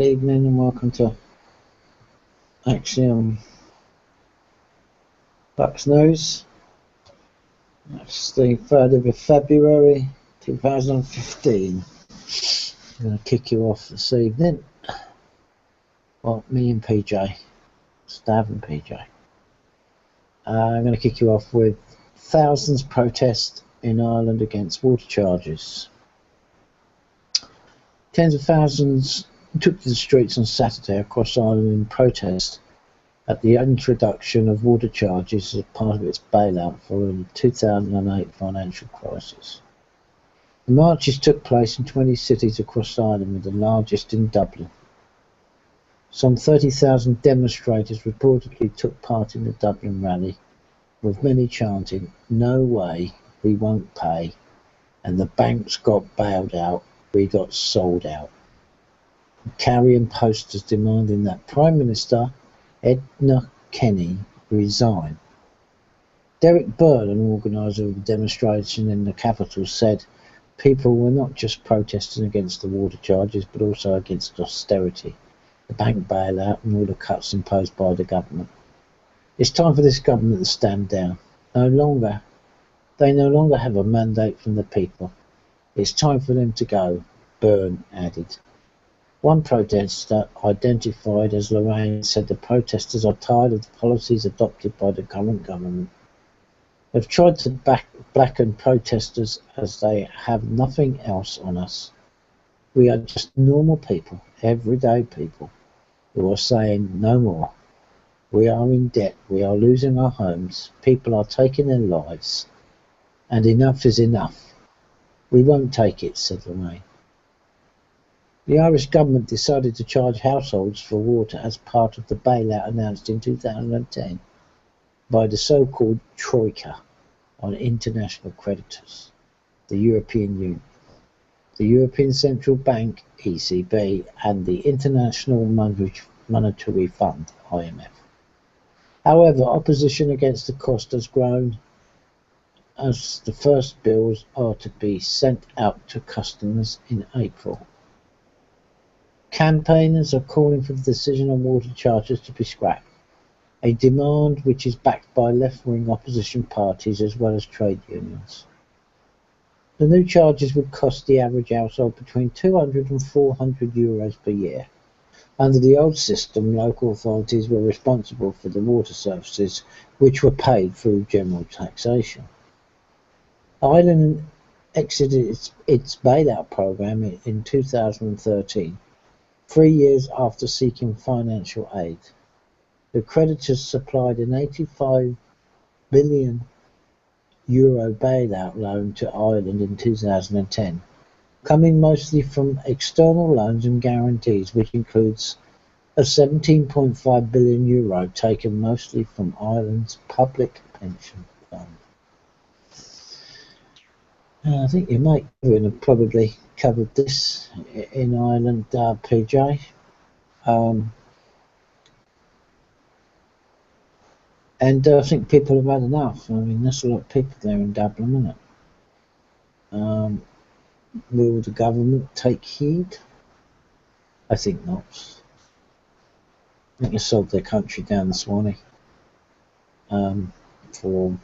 evening and welcome to Axiom Flux News. That's the 3rd of February 2015. I'm going to kick you off this evening. Well, me and PJ, Stav and PJ. I'm going to kick you off with thousands protest in Ireland against water charges. Tens of thousands took to the streets on Saturday across Ireland in protest at the introduction of water charges as part of its bailout following the 2008 financial crisis. The marches took place in 20 cities across Ireland, with the largest in Dublin. Some 30,000 demonstrators reportedly took part in the Dublin rally, with many chanting, "No way, we won't pay," and "the banks got bailed out, we got sold out," carrying posters demanding that Prime Minister Edna Kenny resign. Derek Byrne, an organiser of the demonstration in the capital, said people were not just protesting against the water charges but also against austerity, the bank bailout and all the cuts imposed by the government. It's time for this government to stand down. They no longer have a mandate from the people. It's time for them to go, Byrne added. One protester, identified as Lorraine, said the protesters are tired of the policies adopted by the current government. They've tried to blacken protesters as they have nothing else on us. We are just normal people, everyday people, who are saying no more. We are in debt, we are losing our homes, people are taking their lives, and enough is enough. We won't take it, said Lorraine. The Irish government decided to charge households for water as part of the bailout announced in 2010 by the so-called Troika on international creditors, the European Union, the European Central Bank, ECB, and the International Monetary Fund, IMF. However, opposition against the cost has grown as the first bills are to be sent out to customers in April. Campaigners are calling for the decision on water charges to be scrapped, a demand which is backed by left-wing opposition parties as well as trade unions. The new charges would cost the average household between €200 and €400 per year. Under the old system, local authorities were responsible for the water services, which were paid through general taxation. Ireland exited its bailout programme in 2013, 3 years after seeking financial aid. The creditors supplied an €85 billion bailout loan to Ireland in 2010, coming mostly from external loans and guarantees, which includes a €17.5 billion taken mostly from Ireland's public pension fund. I think your mate Kevin have probably covered this in Ireland, PJ. And I think people have had enough. I mean, there's a lot of people there in Dublin, isn't it? Will the government take heed? I think not. I think they sold their country down the Swanee for,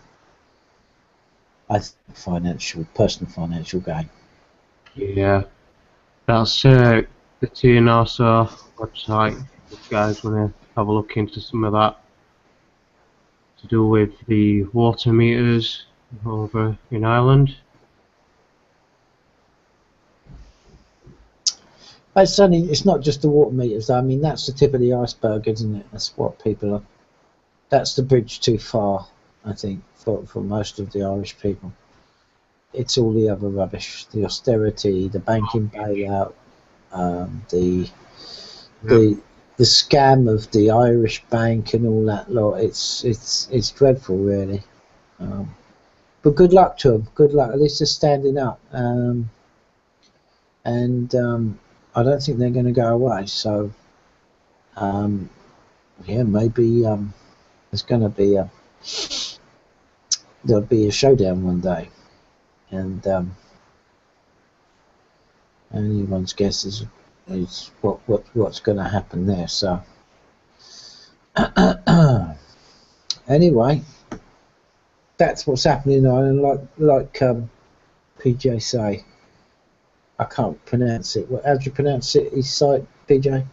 I think, personal financial gain. Yeah, that's the TNRSA website. If you guys want to have a look into some of that to do with the water meters over in Ireland. It's not just the water meters. I mean, that's the tip of the iceberg, isn't it? That's what people are. That's the bridge too far, I think, for most of the Irish people. It's all the other rubbish: the austerity, the banking bailout, the scam of the Irish bank and all that lot. It's dreadful, really. But good luck to them. Good luck. At least they're standing up. I don't think they're going to go away. So, yeah, maybe there's going to be there'll be a showdown one day, and anyone's guess is is what's going to happen there. So anyway, that's what's happening in Ireland. Like PJ say, I can't pronounce it. How do you pronounce it? His site, PJ?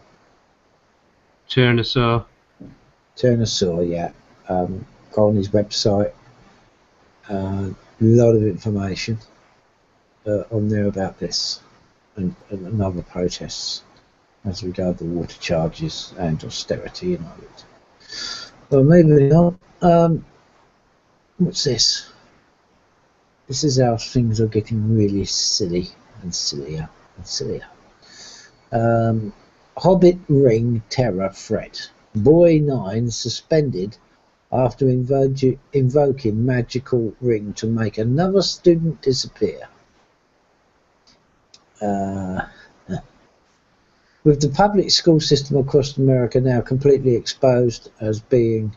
Turner Saw, yeah. Go on his website. A lot of information on there about this and other protests as regard the water charges and austerity in Ireland. Well, moving on. What's this? This is how things are getting really silly and sillier and sillier. Hobbit ring terror threat. Boy 9 suspended after invoking magical ring to make another student disappear. With the public school system across America now completely exposed as being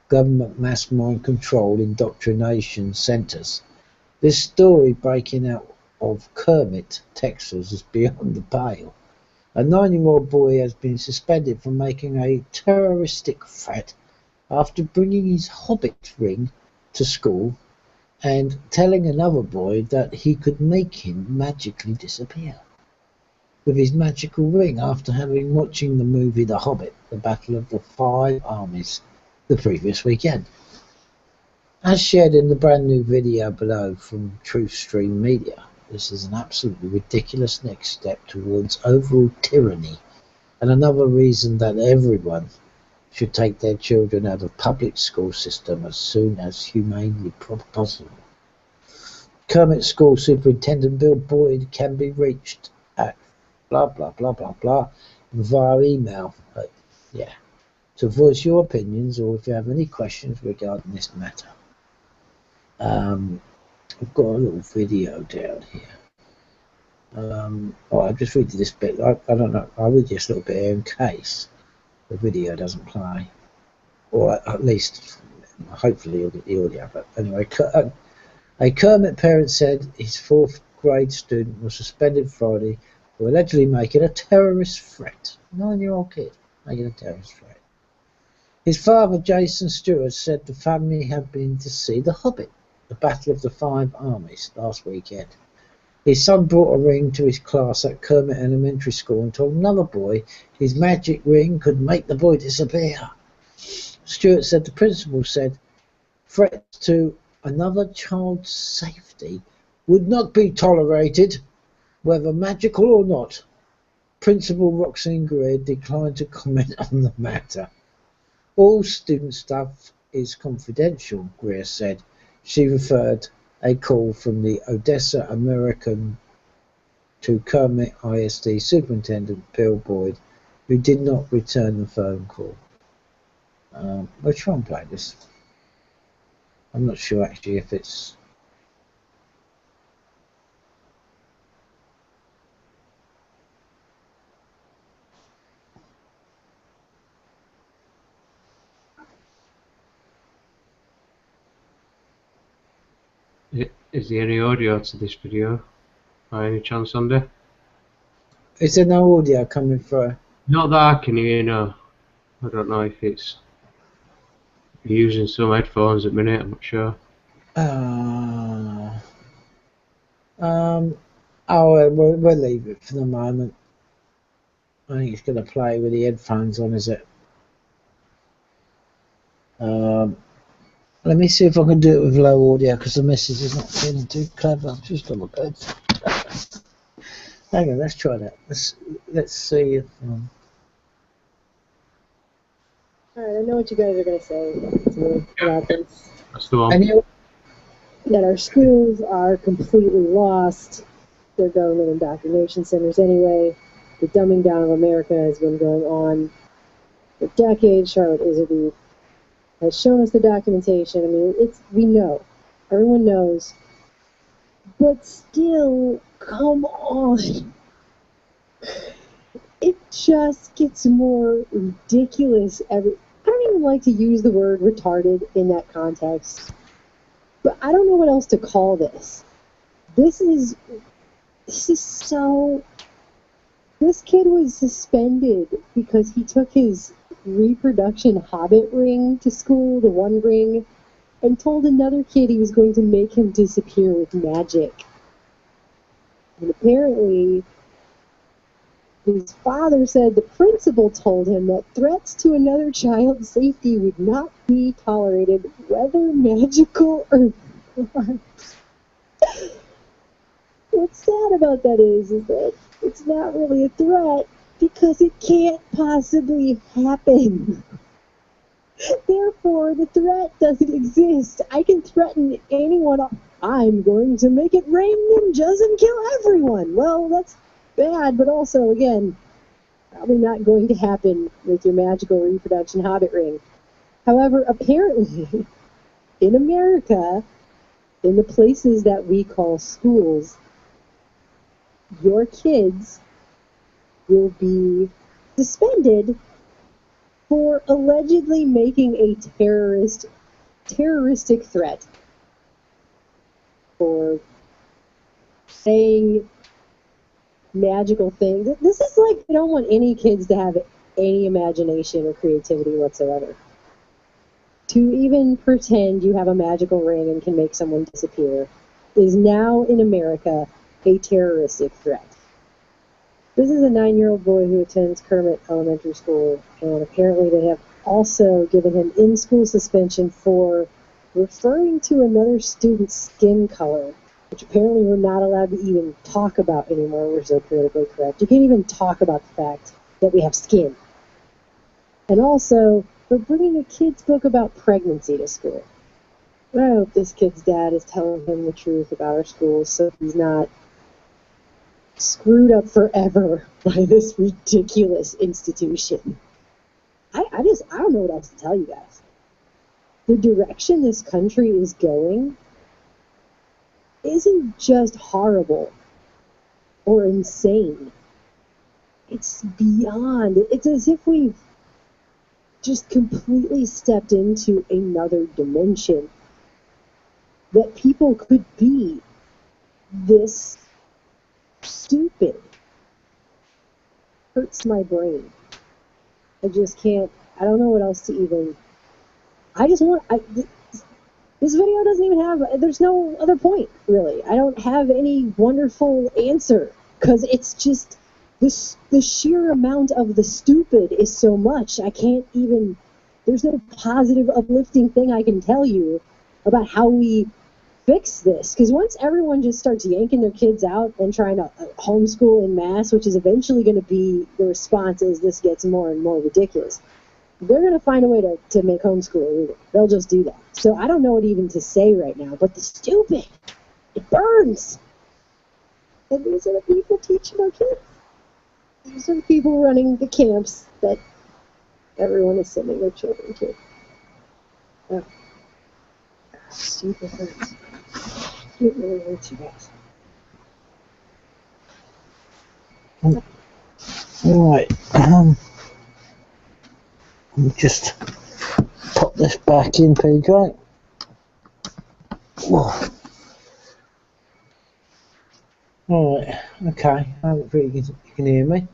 government mass mind control indoctrination centres, this story breaking out of Kermit, Texas is beyond the pale. A 9-year-old boy has been suspended for making a terroristic threat after bringing his Hobbit ring to school and telling another boy that he could make him magically disappear with his magical ring after having watching the movie The Hobbit, The Battle of the Five Armies, the previous weekend. As shared in the brand new video below from TruthStream Media, this is an absolutely ridiculous next step towards overall tyranny and another reason that everyone should take their children out of public school system as soon as humanly possible. Kermit School Superintendent Bill Boyd can be reached at blah blah blah blah blah via email. To voice your opinions or if you have any questions regarding this matter. I've got a little video down here. I'll just read this bit. I don't know. I'll read this little bit here in case the video doesn't play, or at least hopefully you'll get the audio. But anyway, a Kermit parent said his 4th grade student was suspended Friday for allegedly making a terrorist threat. 9-year-old kid making a terrorist threat. His father, Jason Stewart, said the family had been to see The Hobbit, The Battle of the Five Armies, last weekend. His son brought a ring to his class at Kermit Elementary School and told another boy his magic ring could make the boy disappear. Stewart said the principal said threats to another child's safety would not be tolerated, whether magical or not. Principal Roxanne Greer declined to comment on the matter. All student stuff is confidential, Greer said. She referred a call from the Odessa American to Kermit ISD Superintendent Bill Boyd, who did not return the phone call. We'll try and play this. I'm not sure actually if it's... Is there any audio to this video by any chance, Andy? Is there no audio coming through? Not that I can hear, no. I don't know if it's using some headphones at the minute, I'm not sure. We'll leave it for the moment. I think it's going to play with the headphones on, is it? Let me see if I can do it with low audio because the message is not feeling too clever. Just a look at it. Hang on, let's try that. Let's see if. Alright, I know what you guys are going to say about this. That's the one. That our schools are completely lost. They're government indoctrination centers anyway. The dumbing down of America has been going on for decades. Charlotte Iserby has shown us the documentation. I mean, we know. Everyone knows. But still, come on. It just gets more ridiculous I don't even like to use the word retarded in that context. But I don't know what else to call this. This is so This kid was suspended because he took his reproduction hobbit ring to school, the One Ring, and told another kid he was going to make him disappear with magic. And apparently, his father said the principal told him that threats to another child's safety would not be tolerated, whether magical or not. What's sad about that is that it's not really a threat because it can't possibly happen. Therefore, the threat doesn't exist. I can threaten anyone. I'm going to make it rain ninjas and kill everyone. Well, that's bad, but also, again, probably not going to happen with your magical reproduction hobbit ring. However, apparently, in America, in the places that we call schools, your kids will be suspended for allegedly making a terroristic threat, for saying magical things. This is like, I don't want any kids to have any imagination or creativity whatsoever. To even pretend you have a magical ring and can make someone disappear is now in America a terroristic threat. This is a 9-year-old boy who attends Kermit Elementary School, and apparently they have also given him in-school suspension for referring to another student's skin color, which apparently we're not allowed to even talk about anymore. We're so politically correct. You can't even talk about the fact that we have skin. And also, we're bringing a kid's book about pregnancy to school. I hope this kid's dad is telling him the truth about our schools so he's not screwed up forever by this ridiculous institution. I don't know what else to tell you guys. The direction this country is going isn't just horrible or insane. It's beyond. It's as if we've just completely stepped into another dimension. That people could be this stupid. Hurts my brain. I just can't. I don't know what else to even. I just want. This video doesn't even have. There's no other point really. I don't have any wonderful answer because it's just this. The sheer amount of the stupid is so much. I can't even. There's no positive, uplifting thing I can tell you about how we fix this, because once everyone just starts yanking their kids out and trying to homeschool en masse, which is eventually going to be the response as this gets more and more ridiculous, they're going to find a way to make homeschool illegal. They'll just do that. So I don't know what even to say right now, but the stupid, it burns. And these are the people teaching our kids. These are the people running the camps that everyone is sending their children to. Oh. Stupid hurts. It really hurts you guys. Right. Just pop this back in, PJ. Alright, okay. Hopefully you can hear me.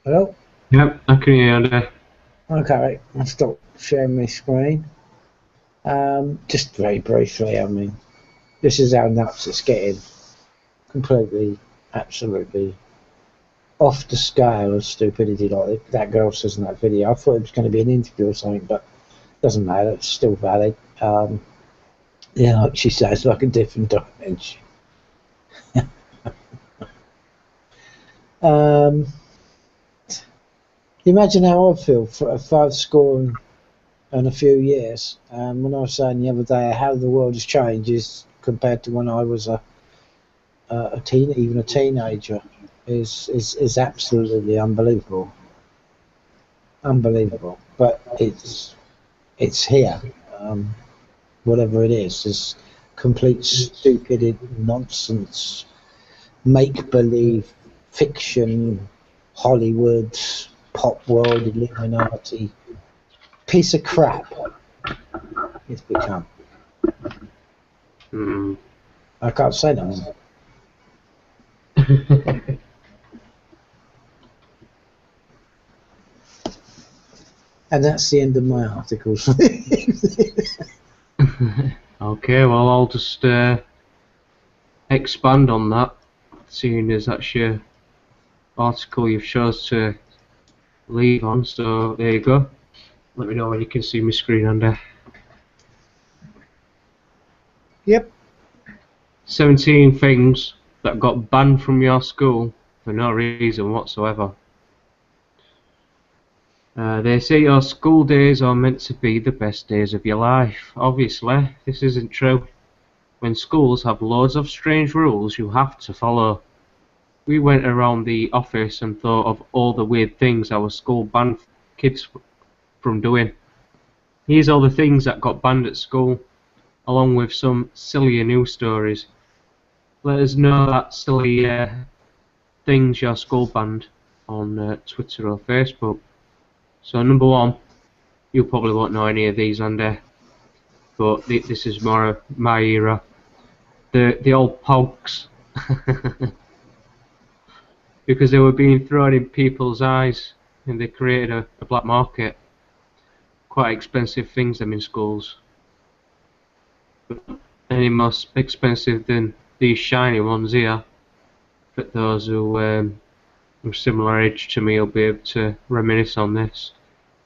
Hello? Yep, I can hear you. Okay, I'll stop sharing my screen. Just very briefly, I mean, this is how nuts it's getting. Completely, absolutely off the scale of stupidity like that girl says in that video. I thought it was going to be an interview or something, but it doesn't matter, it's still valid. Yeah, like she says, like a different dimension. Imagine how I feel for 5 score and a few years. When I was saying the other day how the world has changed is compared to when I was even a teenager is absolutely unbelievable. Unbelievable. But it's here. Whatever it is complete stupid nonsense, make believe, fiction, Hollywood, pop world, Illuminati. Piece of crap it's become. I can't say that. And that's the end of my articles. Okay, well I'll just expand on that, seeing as that's your article you've chose to leave on, so there you go. Let me know when you can see my screen under. Yep. 17 things that got banned from your school for no reason whatsoever. They say your school days are meant to be the best days of your life. Obviously, this isn't true. When schools have loads of strange rules you have to follow. We went around the office and thought of all the weird things our school banned kids from doing. Here's all the things that got banned at school, along with some sillier news stories. Let us know that silly things your school banned on Twitter or Facebook. So number one, you probably won't know any of these, Andy, but this is more of my era. The old pogs. Because they were being thrown in people's eyes and they created a black market. Quite expensive things them in schools. But any more expensive than these shiny ones here. But those who are similar age to me will be able to reminisce on this.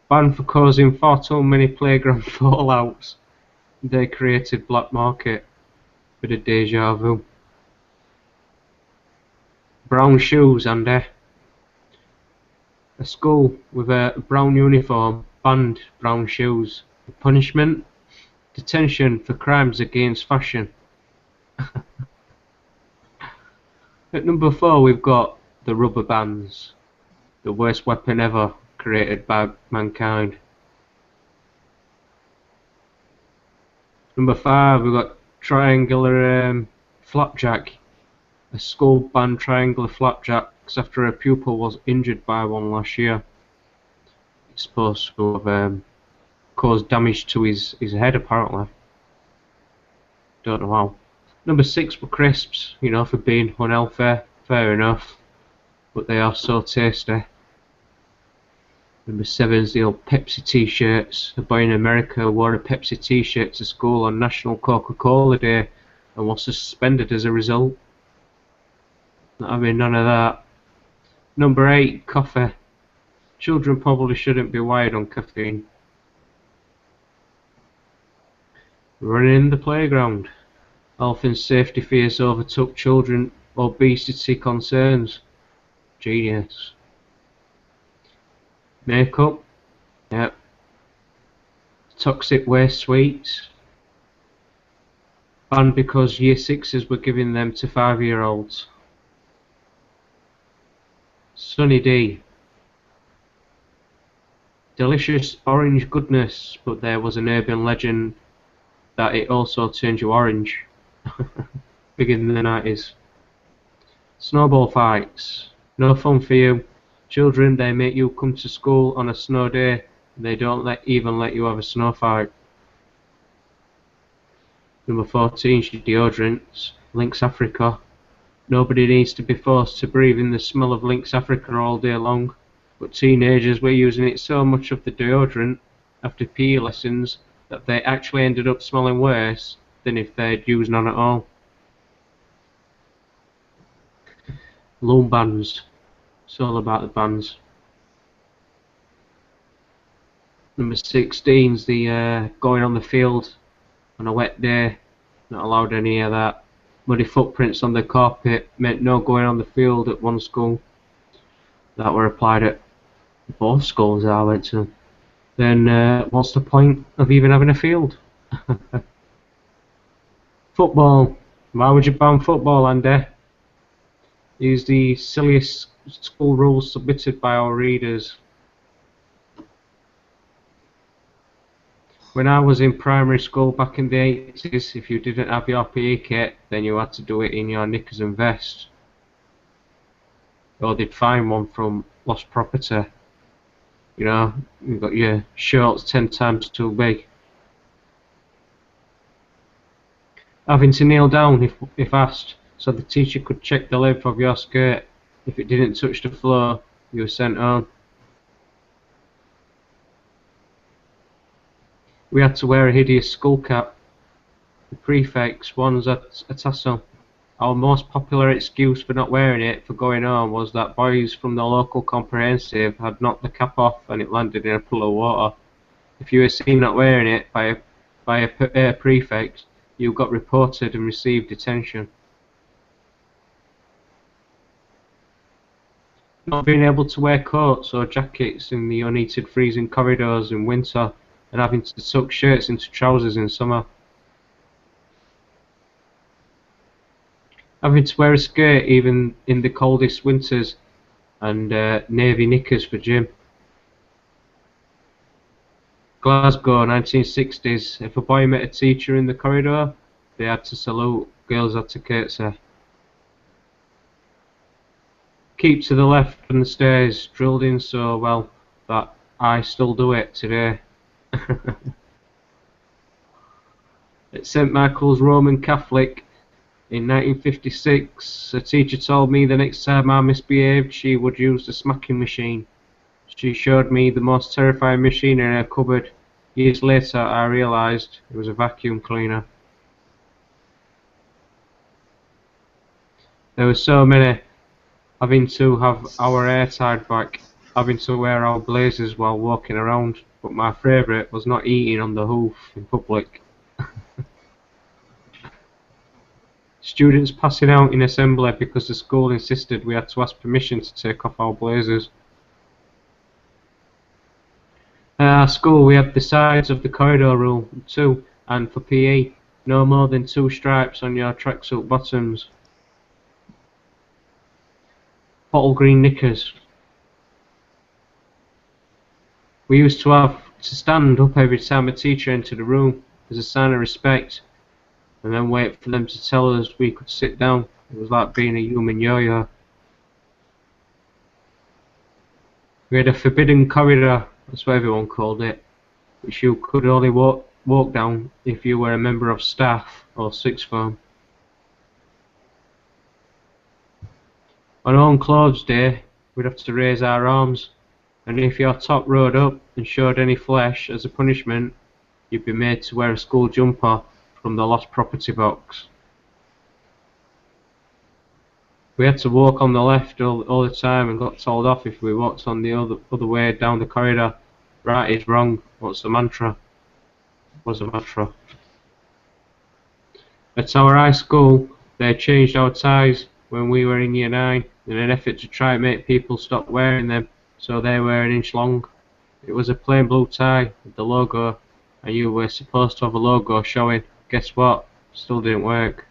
Banned for causing far too many playground fallouts. They created black market. Bit of deja vu. Brown shoes, Andy. A school with a brown uniform banned brown shoes. The punishment? Detention for crimes against fashion. At number 4 we've got the rubber bands. The worst weapon ever created by mankind. Number 5 we've got triangular flapjack. A school banned triangular flapjacks after a pupil was injured by one last year. It's supposed to have caused damage to his head apparently. Don't know how. Number 6 were crisps, you know, for being unhealthy. Fair enough. But they are so tasty. Number 7 is the old Pepsi t-shirts. A boy in America wore a Pepsi t-shirt to school on National Coca-Cola Day and was suspended as a result. Not having none of that. Number 8, coffee. Children probably shouldn't be wired on caffeine. Running in the playground. Health and safety fears overtook children. Obesity concerns. Genius. Makeup. Yep. Toxic waste sweets. Banned because year 6s were giving them to 5-year-olds. Sunny D. Delicious orange goodness, but there was an urban legend that it also turned you orange. Big in the 90s. Snowball fights. No fun for you. Children, they make you come to school on a snow day. They don't even let you have a snow fight. Number 14 is deodorants. Lynx Africa. Nobody needs to be forced to breathe in the smell of Lynx Africa all day long. But teenagers were using it so much of the deodorant after PE lessons that they actually ended up smelling worse than if they'd used none at all. Loom bands. It's all about the bands. Number 16 is the going on the field on a wet day. Not allowed any of that. Muddy footprints on the carpet meant no going on the field at one school. That were applied at both schools I went to. Then what's the point of even having a field? Football. Why would you ban football, Andy? These the silliest school rules submitted by our readers. When I was in primary school back in the 80s, if you didn't have your PE kit, then you had to do it in your knickers and vest. Or they'd find one from lost property. You know, you've got your shorts 10 times too big. Having to kneel down if asked. so the teacher could check the length of your skirt. If it didn't touch the floor, you were sent home. We had to wear a hideous skull cap. The prefects wanted a tassel. Our most popular excuse for not wearing it for going home was that boys from the local comprehensive had knocked the cap off and it landed in a pool of water. If you were seen not wearing it by a prefect, you got reported and received detention. Not being able to wear coats or jackets in the unheated freezing corridors in winter and having to tuck shirts into trousers in summer. Having to wear a skirt even in the coldest winters and navy knickers for gym. Glasgow, 1960s. If a boy met a teacher in the corridor, they had to salute, girls had to curtsy. Keep to the left from the stairs, drilled in so well that I still do it today. At St Michael's Roman Catholic in 1956, a teacher told me the next time I misbehaved she would use the smacking machine. She showed me the most terrifying machine in her cupboard. Years later I realised it was a vacuum cleaner. There were so many. Having to have our hair tied back, having to wear our blazers while walking around, but my favourite was not eating on the hoof in public. Students passing out in assembly because the school insisted we had to ask permission to take off our blazers. At our school we had the sides of the corridor rule, 2, and for PE, no more than 2 stripes on your tracksuit bottoms. Bottle green knickers. We used to have to stand up every time a teacher entered the room as a sign of respect, and then wait for them to tell us we could sit down. It was like being a human yo-yo. We had a forbidden corridor, that's what everyone called it, which you could only walk down if you were a member of staff or sixth form. On Own Clothes Day, we'd have to raise our arms, and if your top rode up and showed any flesh as a punishment, you'd be made to wear a school jumper from the lost property box. We had to walk on the left all the time and got told off if we walked on the other way down the corridor. Right is wrong. What's the mantra? Was a mantra. At our high school, they changed our ties when we were in year 9 in an effort to try and make people stop wearing them, so they were an inch long. It was a plain blue tie with the logo, and you were supposed to have a logo showing. Guess what? Still didn't work.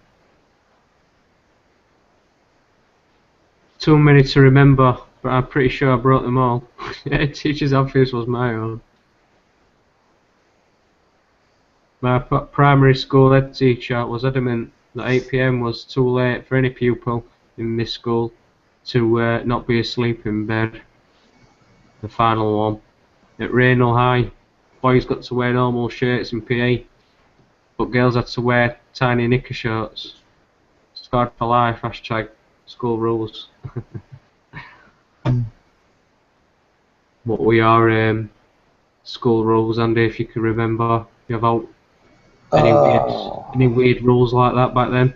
Too many to remember, but I'm pretty sure I broke them all. Teacher's office was my own. My primary school head teacher was adamant that 8 PM was too late for any pupil in this school to not be asleep in bed. The final one. At Raynell High, boys got to wear normal shirts in PE, but girls had to wear tiny knicker shorts. Scarred for life, hashtag school rules. What we are school rules, Andy, if you can remember. You have out any weird rules like that back then?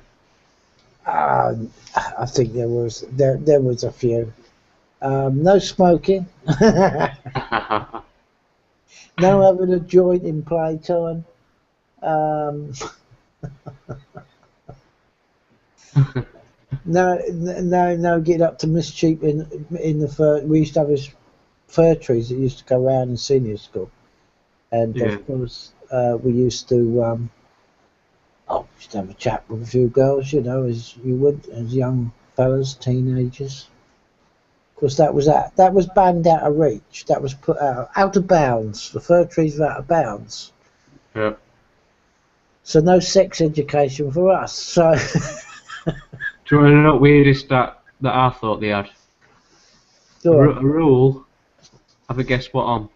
I think there was a few. No smoking. No having a joint in playtime. No getting up to mischief in the fir. We used to have fir trees that used to go around in senior school, and of course we used to have a chat with a few girls, as you would as young fellas, teenagers. Of course, that was banned out of reach. That was put out of bounds. The fir trees were out of bounds. Yeah. So no sex education for us. So. Do you want to know what weirdest that I thought they had? A rule. Have a guess what on?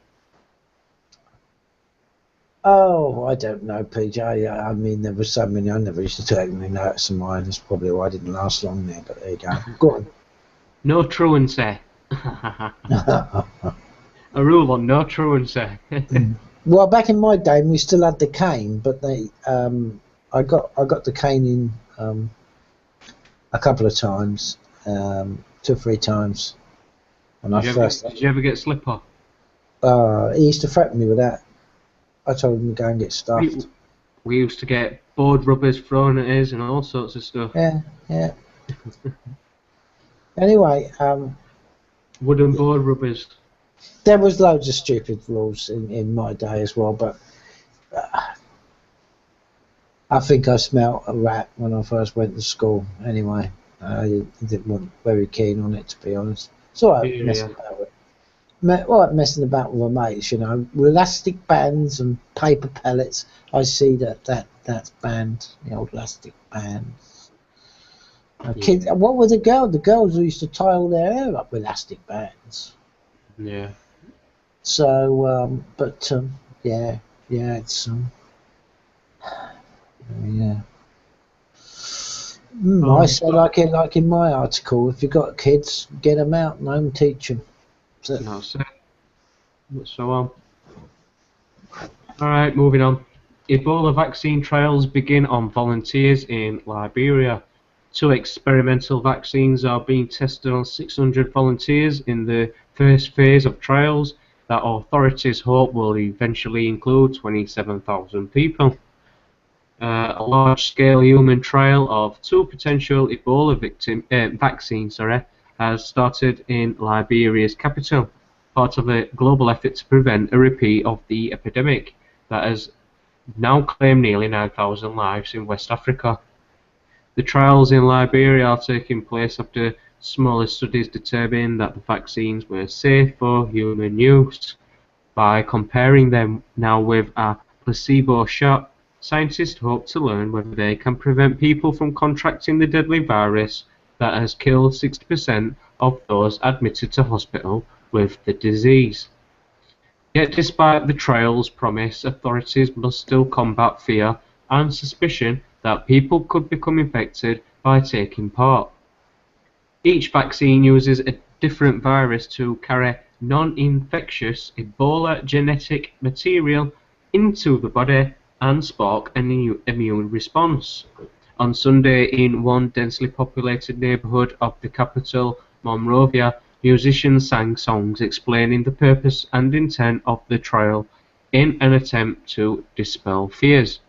Oh, I don't know, PJ. I mean, there were so many. I never used to take any notice of mine. That's probably why I didn't last long there. But there you go. Go No truancy. A on. rule on no truancy. Well, back in my day, we still had the cane, but I got the cane in a couple of times, 2 or 3 times when I first. Did you ever get slipper? He used to threaten me with that. I told him to go and get stuffed. We used to get board rubbers thrown at us and all sorts of stuff. Yeah. Anyway, Wooden board rubbers. there was loads of stupid rules in my day as well, but I think I smelt a rat when I first went to school. Anyway, I wasn't very keen on it, to be honest. It's all right messing about with. Messing about with my mates, you know, with elastic bands and paper pellets. I see that's banned, the old elastic bands. Kids, what were the girls? The girls who used to tie all their hair up with elastic bands. Yeah. So, yeah, it's yeah. I say like in my article, if you've got kids, get them out and home teach them. That's it. So on. Alright, moving on. Ebola vaccine trials begin on volunteers in Liberia. 2 experimental vaccines are being tested on 600 volunteers in the first phase of trials that authorities hope will eventually include 27,000 people. A large-scale human trial of 2 potential Ebola vaccines has started in Liberia's capital, part of a global effort to prevent a repeat of the epidemic that has now claimed nearly 9,000 lives in West Africa. The trials in Liberia are taking place after smaller studies determined that the vaccines were safe for human use. By comparing them now with a placebo shot, scientists hope to learn whether they can prevent people from contracting the deadly virus that has killed 60% of those admitted to hospital with the disease. Yet despite the trial's promise, authorities must still combat fear and suspicion that people could become infected by taking part. Each vaccine uses a different virus to carry non-infectious Ebola genetic material into the body and spark an immune response. On Sunday, in one densely populated neighbourhood of the capital, Monrovia, musicians sang songs explaining the purpose and intent of the trial in an attempt to dispel fears.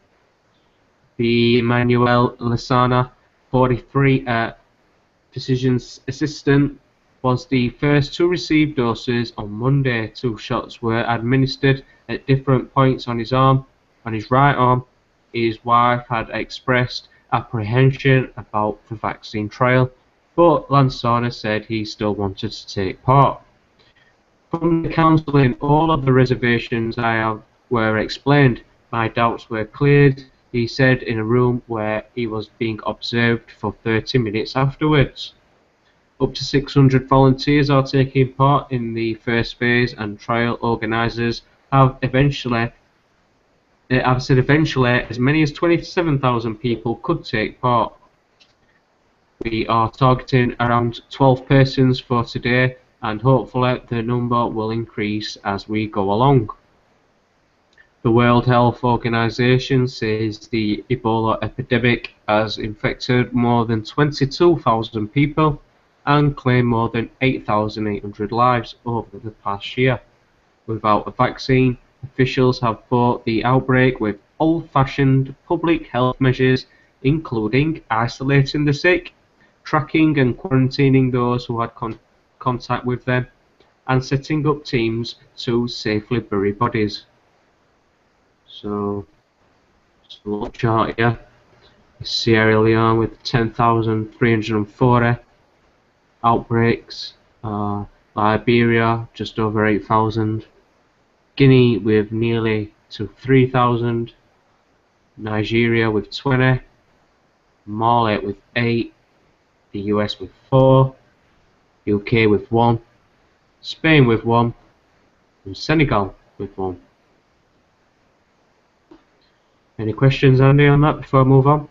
The Manuel Lasana, 43, physician assistant, was the first to receive doses on Monday. 2 shots were administered at different points on his arm. On his right arm, his wife had expressed apprehension about the vaccine trial, but Lansana said he still wanted to take part. From the counselling, all of the reservations I have were explained. My doubts were cleared, he said in a room where he was being observed for 30 minutes afterwards. Up to 600 volunteers are taking part in the first phase, and trial organisers have said eventually as many as 27,000 people could take part. We are targeting around 12 persons for today, and hopefully the number will increase as we go along. The World Health Organization says the Ebola epidemic has infected more than 22,000 people and claimed more than 8,800 lives over the past year. Without a vaccine, officials have fought the outbreak with old-fashioned public health measures, including isolating the sick, tracking and quarantining those who had contact with them, and setting up teams to safely bury bodies. So, just a little chart here. Sierra Leone with 10,340 outbreaks. Liberia just over 8,000. Guinea with nearly to 3,000. Nigeria with 20. Mali with 8. The US with 4. UK with 1. Spain with 1. And Senegal with 1. Any questions, Andy, on that before I move on?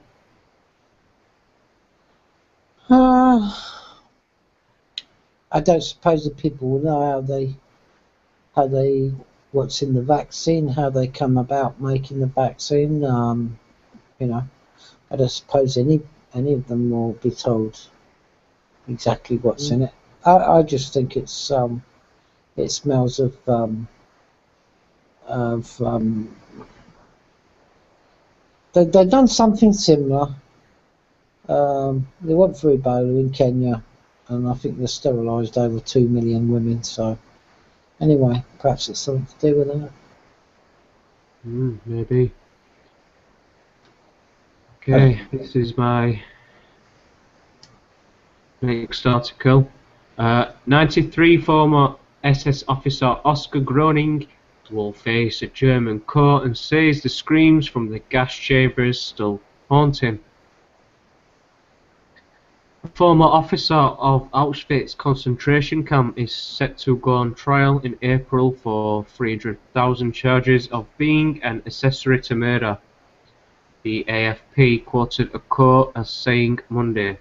I don't suppose the people will know how they what's in the vaccine, how they come about making the vaccine. You know, I don't suppose any of them will be told exactly what's in it. I just think it smells of they've done something similar. They went for Ebola in Kenya, and I think they sterilised over 2 million women. So anyway, perhaps it's something to do with that. Maybe. Okay, this is my next article. 93 former SS officer Oscar Groening will face a German court and says the screams from the gas chambers still haunt him. A former officer of Auschwitz concentration camp is set to go on trial in April for 300,000 charges of being an accessory to murder, the AFP quoted a court as saying Monday.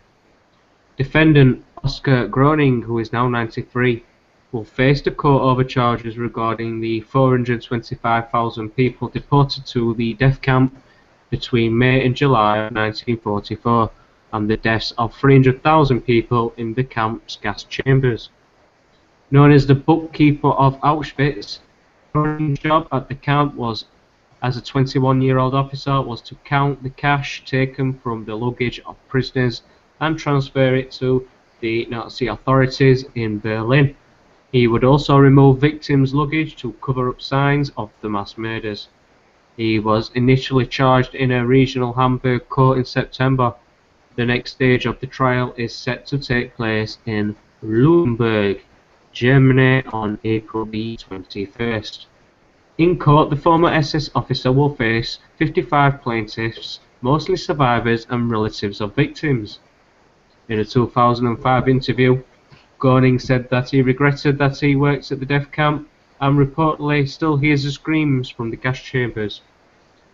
Defendant Oscar Groening, who is now 93, will face the court over charges regarding the 425,000 people deported to the death camp between May and July of 1944 and the deaths of 300,000 people in the camp's gas chambers. Known as the bookkeeper of Auschwitz, Groening's job at the camp as a 21-year-old officer was to count the cash taken from the luggage of prisoners and transfer it to the Nazi authorities in Berlin. He would also remove victims' luggage to cover up signs of the mass murders. He was initially charged in a regional Hamburg court in September. The next stage of the trial is set to take place in Nuremberg, Germany on April the 21st. In court, the former SS officer will face 55 plaintiffs, mostly survivors and relatives of victims. In a 2005 interview, Groening said that he regretted that he works at the death camp and reportedly still hears the screams from the gas chambers.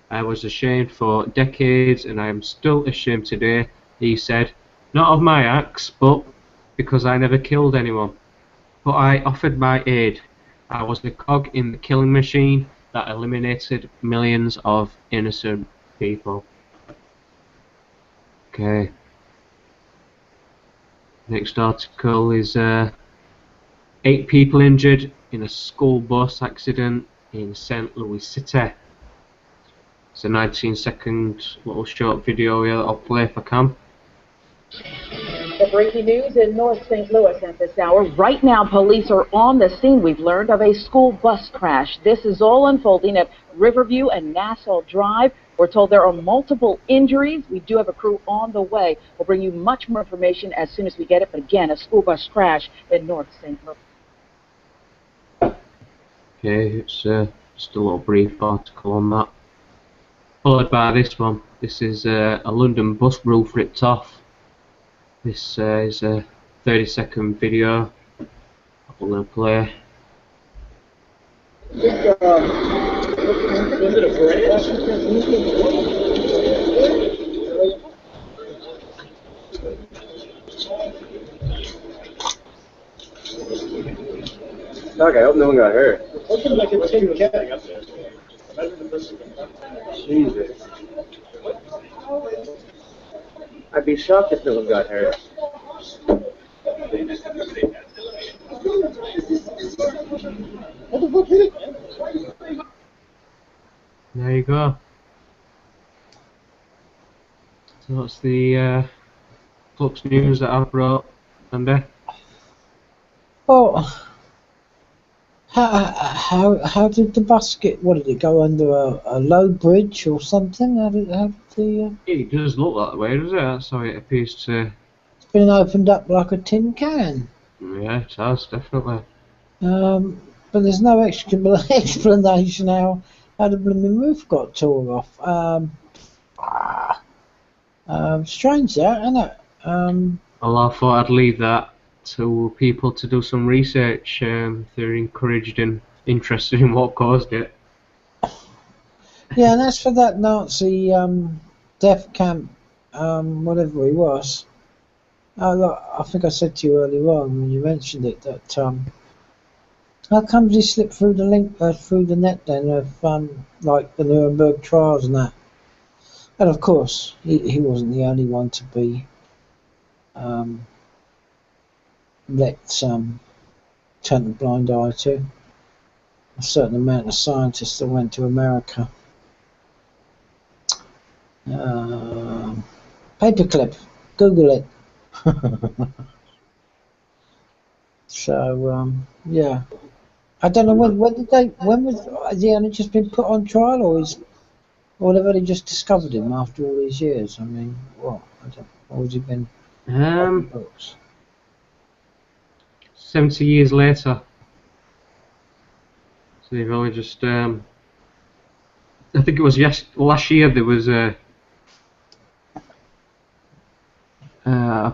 I was ashamed for decades and I am still ashamed today, he said, not of my acts, but because I never killed anyone. But I offered my aid. I was the cog in the killing machine that eliminated millions of innocent people. Okay. Next article is 8 people injured in a school bus accident in St. Louis City. It's a 19-second little short video here that I'll play if I can. The breaking news in North St. Louis at this hour. Right now, police are on the scene, we've learned, of a school bus crash. This is all unfolding at Riverview and Nassau Drive. We're told there are multiple injuries. We do have a crew on the way. We'll bring you much more information as soon as we get it. But again, a school bus crash in North St. Louis. Okay, it's just a little brief article on that. Followed by this one. This is a London bus roof ripped off. This is a 30-second video. I'm going to play. Was it a branch? Doc, I hope no one got hurt. Looking like a tin can up there. Jesus. I'd be shocked if no one got hurt. There you go. So that's the Flux news that I've brought, Andy. Oh, how did the bus get? What did it go under a low bridge or something? How did the? It does look that way, does it? That's how it appears to. It's been opened up like a tin can. Yeah, it has definitely. But there's no explanation how the blooming roof got tore off. Strange that, isn't it? Well, I thought I'd leave that to people to do some research if they're encouraged and interested in what caused it. Yeah, and as for that Nazi death camp, whatever he was, look, I think I said to you earlier on when you mentioned it that how comes he slipped through the through the net then of like the Nuremberg trials and that? And of course, he wasn't the only one to be let turn a blind eye to. A certain amount of scientists that went to America. Paperclip, Google it. So yeah, I don't know when has he only just been put on trial, or they've only just discovered him after all these years? I mean, what? I don't. Or has he been on the books? 70 years later. So they've only just, I think it was last year there was a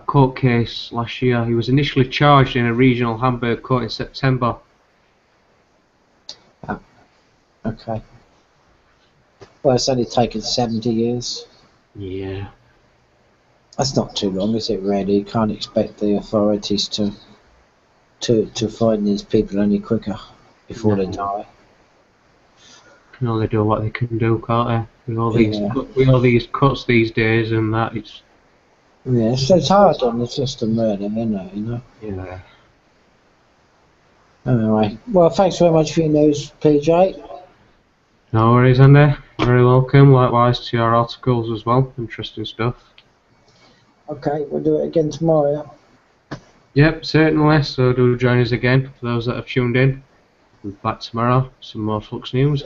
court case last year. He was initially charged in a regional Hamburg court in September. Ah, okay. Well, it's only taken 70 years. Yeah. That's not too long, is it? Really, you can't expect the authorities to find these people any quicker before they die. Can only do what they can do, can't they? Yeah. With all these cuts these days and that, it's. Yeah, so it's hard on the system, murder, isn't it? You know. Yeah. Anyway, well, thanks very much for your news, PJ. No worries, Andy. Very welcome. Likewise to your articles as well. Interesting stuff. Okay, we'll do it again tomorrow. Yep, certainly. So do join us again for those that have tuned in. We'll be back tomorrow. Some more Flux news.